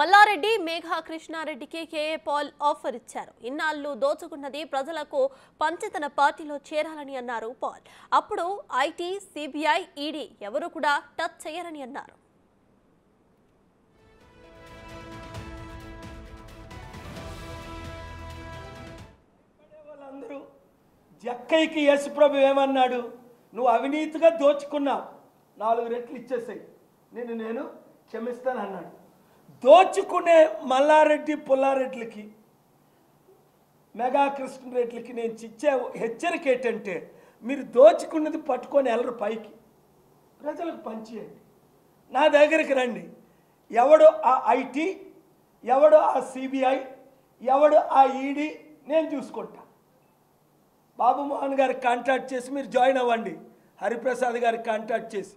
మల్లారెడ్డి మేఘా కృష్ణారెడ్డికి K A Paul offer ఇచ్చారు. ఇన్నాళ్లు దోచుకున్నది ప్రజలకు పంచి తన పార్టీలో చేరాలని అన్నారు పాల్. అప్పుడు ఐటీ, సిబిఐ, ఈడీ ఎవరు కూడా టచ్ చేయరని అన్నారు. జక్కయ్యకి యేసుప్రభు ఏమన్నాడు? నువ్వు అవినీతిగా దోచుకున్నావు, 4 రెట్లు ఇచ్చేసాయి, నేను క్షమిస్తాను అన్నాడు. దోచుకునే మల్లారెడ్డి పుల్లారెడ్డిలకి, మెగా కృష్ణారెడ్డిలకి నేను ఇచ్చే హెచ్చరిక ఏంటంటే, మీరు దోచుకున్నది పట్టుకొని వెళ్ళరు, పైకి ప్రజలకు పంచేయండి. నా దగ్గరికి రండి. ఎవడు ఆ ఐటీ, ఎవడు ఆ సిబిఐ, ఎవడు ఆ ఈడీ, నేను చూసుకుంటా. బాబు మోహన్ గారికి కాంటాక్ట్ చేసి మీరు జాయిన్ అవ్వండి, హరిప్రసాద్ గారికి కాంటాక్ట్ చేసి.